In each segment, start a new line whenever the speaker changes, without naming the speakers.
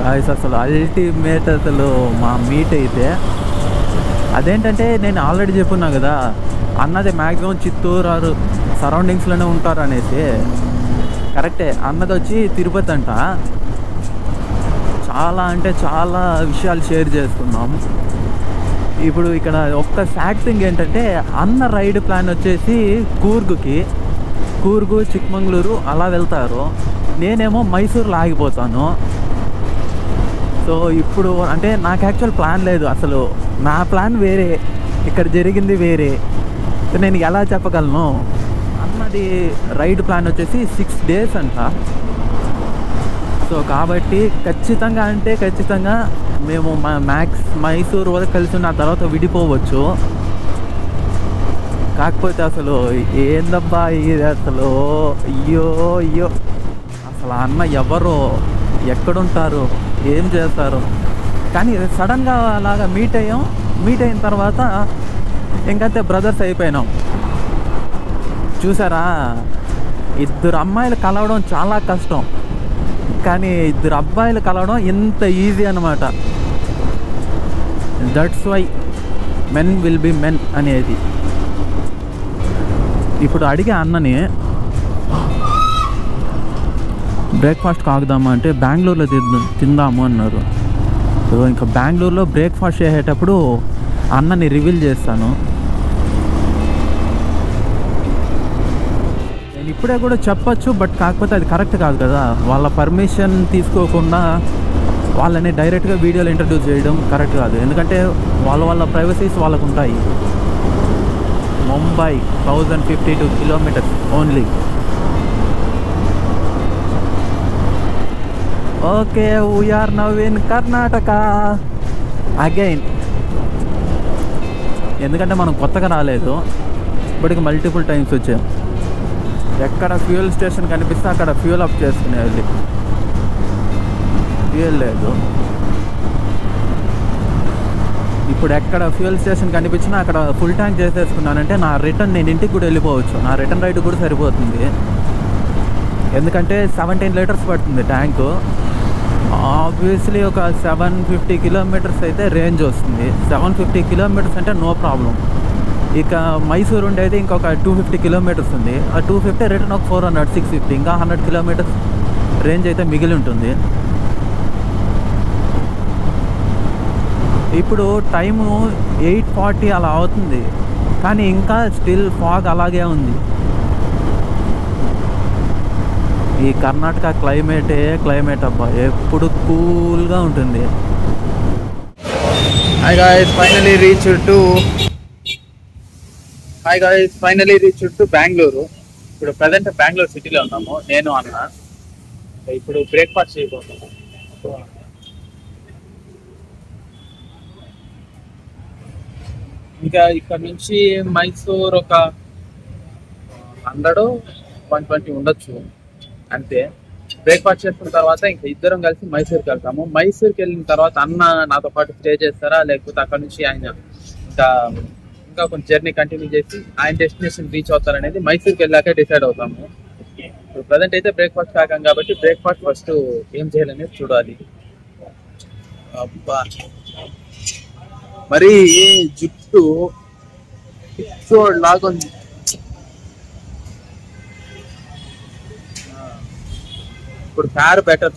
Guys అసలు ultimate అసలు మా మీట్ అయితే అదేంటంటే నేను ఆల్రెడీ చెప్పున్నా కదా అన్నది మ్యాక్సిమం చిత్తూరు ఆరు సరౌండింగ్స్లోనే ఉంటారు అనేసి. కరెక్టే, అన్నది వచ్చి తిరుపతి అంట. చాలా అంటే చాలా విషయాలు షేర్ చేసుకున్నాం. ఇప్పుడు ఇక్కడ ఒక్క ఫ్యాక్ట్ థింగ్ ఏంటంటే అన్న రైడ్ ప్లాన్ వచ్చేసి కూర్గు చిక్మంగళూరు అలా వెళ్తారు. నేనేమో మైసూరులో ఆగిపోతాను. సో ఇప్పుడు అంటే నాకు యాక్చువల్ ప్లాన్ లేదు, అసలు నా ప్లాన్ వేరే, ఇక్కడ జరిగింది వేరే. నేను ఎలా చెప్పగలను? అన్నది రైడ్ ప్లాన్ వచ్చేసి 6 days అంట. సో కాబట్టి ఖచ్చితంగా మేము మైసూరు వరకు కలిసి ఉన్న తర్వాత విడిపోవచ్చు. కాకపోతే అసలు ఏందబ్బా ఇది అసలు, అయ్యో అసలు అన్న ఎవరు, ఎక్కడుంటారు, ఏం చేస్తారు? కానీ సడన్గా అలాగా మీట్ అయిన తర్వాత ఇంకంతే బ్రదర్స్ అయిపోయినాం. చూసారా, 2 అమ్మాయిలు కలవడం చాలా కష్టం, కానీ 2 అబ్బాయిలు కలవడం ఇంత ఈజీ అన్నమాట. That's why men will be men అనేది. ఇప్పుడు అడిగే అన్నని బ్రేక్ఫాస్ట్ కాగుదామా అంటే బెంగళూరులో తిందాము అన్నారు. సో ఇంకా బెంగళూరులో బ్రేక్ఫాస్ట్ చేసేటప్పుడు అన్నని రివీల్ చేస్తాను. నేను ఇప్పుడే కూడా చెప్పచ్చు, బట్ కాకపోతే అది కరెక్ట్ కాదు కదా. వాళ్ళ పర్మిషన్ తీసుకోకుండా వాళ్ళని డైరెక్ట్గా వీడియోలో ఇంట్రడ్యూస్ చేయడం కరెక్ట్ కాదు. ఎందుకంటే వాళ్ళ ప్రైవసీస్ వాళ్ళకు ఉంటాయి. Mumbai 1052 kilometers only. Okay, we're now in Karnataka again. ఎందుకంటే మనం కొత్తగా రాలేదు, ఇప్పటికి మల్టిపుల్ టైమ్స్ వచ్చాం. ఎక్కడ ఫ్యూయల్ స్టేషన్ కనిపిస్తే అక్కడ ఫ్యూయల్ అప్ చేసుకునేది. ఫ్యూయల్ లేదు. ఇప్పుడు ఎక్కడ ఫ్యూయల్ స్టేషన్ కనిపించినా అక్కడ ఫుల్ ట్యాంక్ చేసేసుకున్నానంటే నా రిటర్న్ నేను ఇంటికి కూడా వెళ్ళిపోవచ్చు. నా రిటర్న్ రైడ్ కూడా సరిపోతుంది. ఎందుకంటే 17 liters పడుతుంది ట్యాంకు. ఆబ్వియస్లీ ఒక 750 kilometers అయితే రేంజ్ వస్తుంది. 750 kilometers అంటే నో ప్రాబ్లం. ఇక మైసూరు ఉండేది ఇంకొక 250 kilometers ఉంది. ఆ 250 రిటర్న్ ఒక 400, 650, ఇంకా 100 kilometers రేంజ్ అయితే మిగిలి ఉంటుంది. ఇప్పుడు టైము 8:40 అలా అవుతుంది, కానీ ఇంకా స్టిల్ ఫాగ్ అలాగే ఉంది. ఈ కర్ణాటక క్లైమేట్ అబ్బా, ఎప్పుడు కూల్గా ఉంటుంది. Hi guys, finally reach to Bengaluru. ఇప్పుడు ప్రజెంట్ బెంగళూరు సిటీలో ఉన్నాము, నేను అన్న. ఇప్పుడు బ్రేక్ఫాస్ట్ చేయబోతున్నాము. ఇంకా ఇక్కడ నుంచి మైసూర్ ఒక 100-120 ఉండొచ్చు అంతే. బ్రేక్ఫాస్ట్ చేసుకున్న తర్వాత ఇంకా ఇద్దరం కలిసి మైసూర్కి వెళ్తాము. మైసూర్కి వెళ్ళిన తర్వాత అన్న నాతో పాటు స్టే చేస్తారా, లేకపోతే అక్కడ నుంచి ఆయన ఇంకా కొంచెం జర్నీ కంటిన్యూ చేసి ఆయన డెస్టినేషన్ రీచ్ అవుతారనేది మైసూర్కి వెళ్ళాక డిసైడ్ అవుతాము. ఇప్పుడు ప్రజెంట్ అయితే బ్రేక్ఫాస్ట్ కాకాం కాబట్టి బ్రేక్ఫాస్ట్ ఫస్ట్ ఏం చేయాలనేది చూడాలి. అబ్బా, మరి జుట్టు లాగుంది. ఇప్పుడు ఫేర్ బెటర్.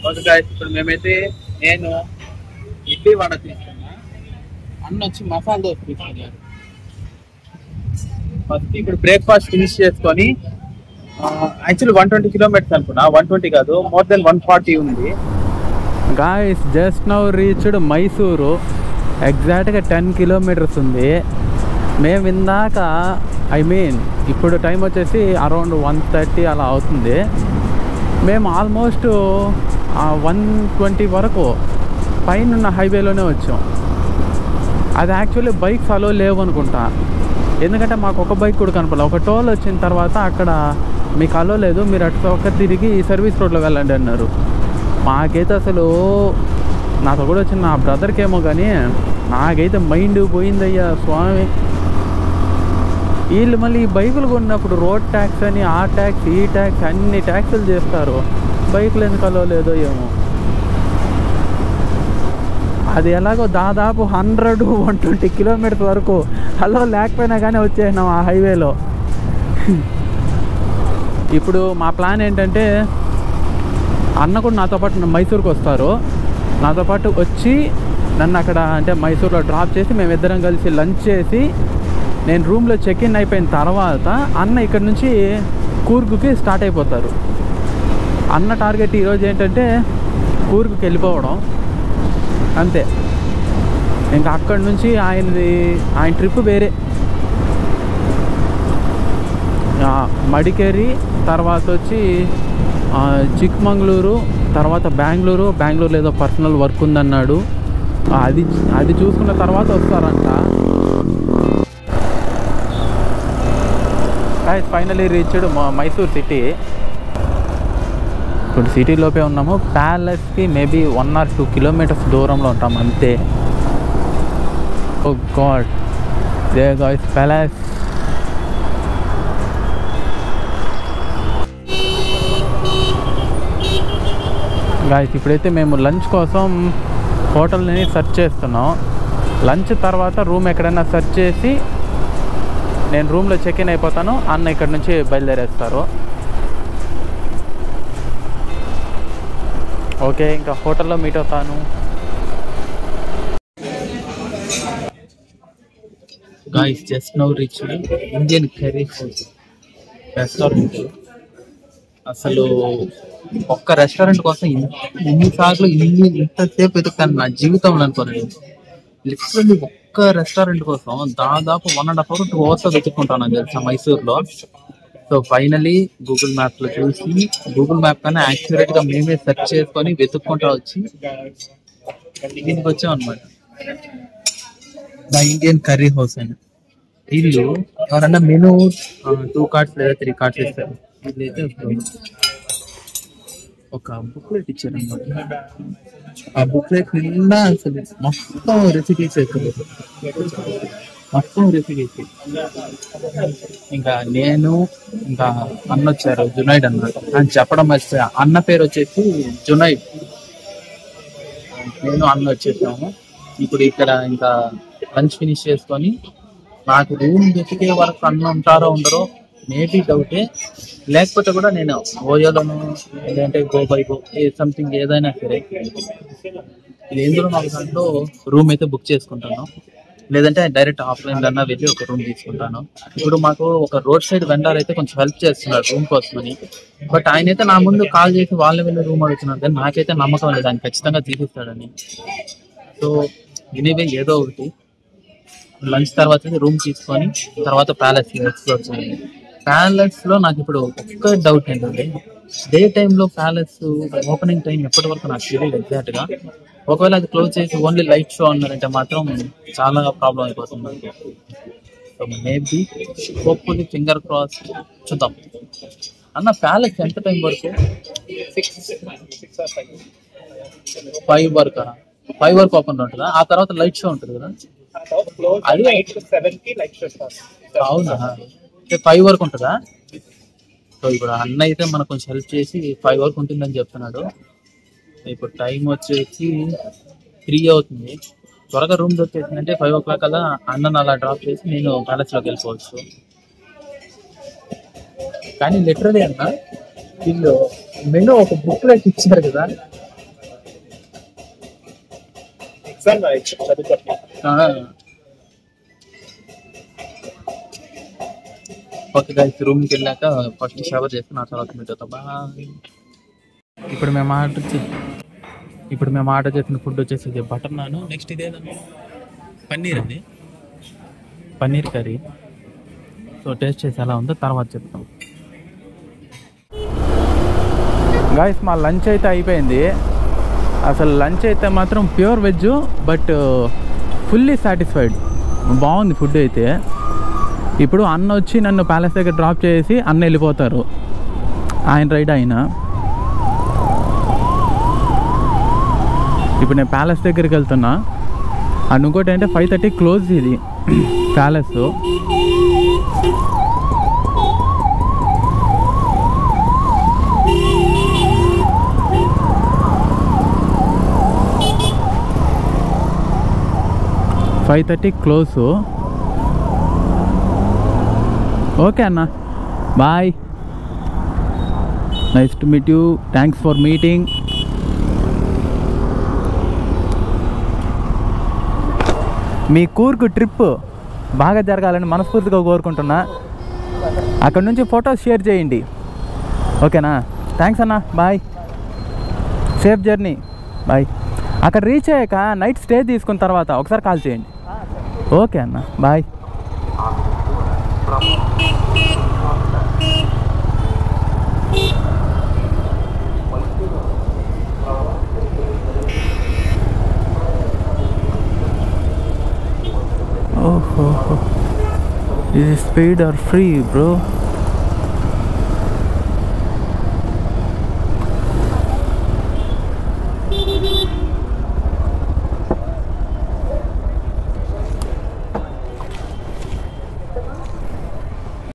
ఓకే గాయ్స్, ఇప్పుడు మేమైతే నేను ఇడ్లీ వడ తీసుకున్నా, అన్న వచ్చి మసాలా దోశ తీసుకున్నారు. ఫస్ట్ ఇప్పుడు బ్రేక్ఫాస్ట్ ఫినిష్ చేసుకొని యాక్చువల్లీ 120 kilometers అనుకున్నా, 120 కాదు, మోర్ దెన్ 140 ఉంది. Guys, just now reached Mysuru. ఎగ్జాక్ట్గా 10 kilometers ఉంది. మేము ఇందాక ఇప్పుడు టైం వచ్చేసి అరౌండ్ 1:30 అలా అవుతుంది. మేము ఆల్మోస్ట్ 120 వరకు పైన హైవేలోనే వచ్చాం. అది యాక్చువల్లీ బైక్స్ అలో లేవు అనుకుంటా, ఎందుకంటే మాకు ఒక బైక్ కూడా కనపడలేదు. ఒక టోల్ వచ్చిన తర్వాత అక్కడ మీకు అలో లేదు, మీరు అటు పక్క తిరిగి సర్వీస్ రోడ్లో వెళ్ళండి అన్నారు. మాకైతే అసలు నాతో కూడా వచ్చిన నా బ్రదర్కి ఏమో కానీ నాకైతే మైండ్ పోయిందయ్యా స్వామి. వీళ్ళు మళ్ళీ ఈ బైకులు కొన్నప్పుడు రోడ్ ట్యాక్స్ అని ఆ ట్యాక్స్ ఈ ట్యాక్స్ అన్ని ట్యాక్సులు చేస్తారు. బైకులు ఎందుకు అలో లేదో ఏమో. అది ఎలాగో దాదాపు 100-120 కిలోమీటర్స్ వరకు హలో లేకపోయినా కానీ వచ్చేసినాం ఆ హైవేలో. ఇప్పుడు మా ప్లాన్ ఏంటంటే అన్న కూడా నాతో పాటు మైసూర్కి వస్తారు. నాతో పాటు వచ్చి నన్ను అక్కడ అంటే మైసూర్లో డ్రాప్ చేసి మేమిద్దరం కలిసి లంచ్ చేసి నేను రూమ్లో చెక్ ఇన్ అయిపోయిన తర్వాత అన్న ఇక్కడ నుంచి కూర్గుకి స్టార్ట్ అయిపోతారు. అన్న టార్గెట్ ఈరోజు ఏంటంటే కూర్గుకి వెళ్ళిపోవడం అంతే. ఇంకా అక్కడి నుంచి ఆయన ట్రిప్ వేరే. మడికేరి తర్వాత వచ్చి చిక్మంగళూరు తర్వాత బెంగళూరులో ఏదో పర్సనల్ వర్క్ ఉందన్నాడు. అది చూసుకున్న తర్వాత వస్తారంట. Finally reached Mysore city. ఇప్పుడు సిటీలోపే ఉన్నాము. ప్యాలెస్కి మేబీ 1 or 2 కిలోమీటర్స్ దూరంలో ఉంటాం అంతే. Oh god, there goes palace. Guys ఇప్పుడైతే మేము లంచ్ కోసం హోటల్ని సెర్చ్ చేస్తున్నాం. లంచ్ తర్వాత రూమ్ ఎక్కడైనా సెర్చ్ చేసి నేను రూమ్లో చెక్ ఇన్ అయిపోతాను. అన్న ఇక్కడ నుంచి బయలుదేరేస్తారు. ఓకే, ఇంకా హోటల్లో మీట్ అవుతాను. Guys just now reach Indian curry restaurant. అసలు ఒక్క రెస్టారెంట్ కోసం ఇన్నిసార్లు ఇంతసేపు వెతుకుతాను నా జీవితంలో అనుకోలేదు. లిటరల్లీ ఒక్క రెస్టారెంట్ కోసం దాదాపు 1.5 hours 2 hours వెతుక్కుంటాను తెలుసా మైసూర్లో. సో ఫైనలీ గూగుల్ మ్యాప్లో చూసి గూగుల్ మ్యాప్ కన్నా యాక్యురేట్గా మేమే సెర్చ్ చేసుకొని వెతుక్కుంటా వచ్చి దీనికి వచ్చాం అనమాట. ద ఇండియన్ కర్రీ హౌస్ అని. వీళ్ళు ఎవరన్నా మెనూ 2 carts లేదా 3 carts ఇస్తారు. వీళ్ళైతే ఒక బుక్లెట్ ఇచ్చారనమాట. ఆ బుక్లెట్ నిండా అసలు మొత్తం రెసిపీస్ మొత్తం రెసిపీస్. ఇంకా నేను ఇంకా అన్న వచ్చారు, జునైడ్ అన్నమాట. అని చెప్పడం మర్చిపోయా, అన్న పేరు వచ్చేసి జునైడ్. నేను అన్న వచ్చేసాము. ఇప్పుడు ఇక్కడ ఇంకా లంచ్ ఫినిష్ చేసుకొని నాకు రూమ్ వెతికే వరకు అన్న ఉంటారో ఉండరో మేబీ డౌటే. లేకపోతే కూడా నేను ఓయోలోను లేదంటే గోబైగో సంథింగ్ ఏదైనా సరే ఇది ఎందులో నాకు దాంట్లో రూమ్ అయితే బుక్ చేసుకుంటాను. లేదంటే డైరెక్ట్ ఆఫ్లైన్ అన్నా వెళ్ళి ఒక రూమ్ తీసుకుంటాను. ఇప్పుడు మాకు ఒక రోడ్ సైడ్ వెండర్ అయితే కొంచెం హెల్ప్ చేస్తున్నారు రూమ్ కోసమని. బట్ ఆయన అయితే నా ముందు కాల్ చేసి వాళ్ళని వెళ్ళి రూమ్ అడుగుతున్నారు. కానీ నాకైతే నమ్మకం లేదు ఆయన ఖచ్చితంగా తీసిస్తాడని. సో ఎనీవే ఏదో ఒకటి లంచ్ తర్వాత రూమ్ తీసుకొని తర్వాత ప్యాలెస్ ఎక్స్ప్లోర్ చేయాలి. ప్యాలెస్ లో నాకు ఇప్పుడు ఒక్క డౌట్ ఏంటంటే డే టైంలో ప్యాలెస్ ఓపెనింగ్ టైం ఎప్పటి వరకు నాకు తెలియదు ఎగ్జాక్ట్ గా. ఒకవేళ అది క్లోజ్ చేసి ఓన్లీ లైట్ షో అన్నారంటే మాత్రం చాలా ప్రాబ్లం అయిపోతుంది. So maybe hopefully finger cross చూద్దాం. అన్న ప్యాలెస్ ఎంత టైం వరకు? 5 వరకు. 5 వరకు ఓపెన్ ఉంటుందా? ఆ తర్వాత లైట్ షో ఉంటుంది కదా? అది 7 కి లైట్ షో. అవునా? 5 వరకు ఉంటుందా? సో ఇప్పుడు అన్న అయితే మనకు కొంచెం హెల్ప్ చేసి 5 వరకు ఉంటుందని చెప్తున్నాడు. ఇప్పుడు టైం వచ్చేసి 3 అవుతుంది. త్వరగా రూమ్ దొరికేసిందంటే 5 o'clock అలా అన్నను అలా డ్రాప్ చేసి నేను ప్యాలెస్లోకి వెళ్ళిపోవచ్చు. కానీ లిటరలీ అన్న వీళ్ళు మెనూ ఒక బుక్లెట్ ఇచ్చారు కదా. ఓకే గైస్, రూమ్కి వెళ్ళాక ఫస్ట్ షవర్ చేసి నా తర్వాత మీట్ అవుతా. బాయ్. ఇప్పుడు మేము ఆర్డర్ చేసిన ఫుడ్ వచ్చేసి బటర్ నాన్. నెక్స్ట్ ఇదేదన్నా పన్నీర్ అండి, పన్నీర్ కర్రీ. సో టేస్ట్ చేసి ఎలా ఉందో తర్వాత చెప్తాం. గాయస్ మా లంచ్ అయితే అయిపోయింది. అసలు లంచ్ అయితే మాత్రం pure veg, but fully satisfied. బాగుంది ఫుడ్ అయితే. ఇప్పుడు అన్న వచ్చి నన్ను ప్యాలెస్ దగ్గర డ్రాప్ చేసి అన్న వెళ్ళిపోతారు. ఆయన రైడ్ ఆయన. ఇప్పుడు నేను ప్యాలెస్ దగ్గరికి వెళ్తున్నా. అండ్ ఇంకోటి అంటే 5:30 క్లోజ్ ఇది ప్యాలెస్. 5:30 క్లోజు. ఓకే అన్న, bye. Nice to meet you. Thanks for meeting. మీ కూర్గు ట్రిప్ బాగా జరగాలని మనస్ఫూర్తిగా కోరుకుంటున్నా. అక్కడ నుంచి ఫొటోస్ షేర్ చేయండి, ఓకేనా? థ్యాంక్స్ అన్న, బాయ్. Safe journey, bye. అక్కడ రీచ్ అయ్యాక నైట్ స్టే తీసుకున్న తర్వాత ఒకసారి కాల్ చేయండి. ఓకే అన్న, bye. Oh, is it paid or free, bro?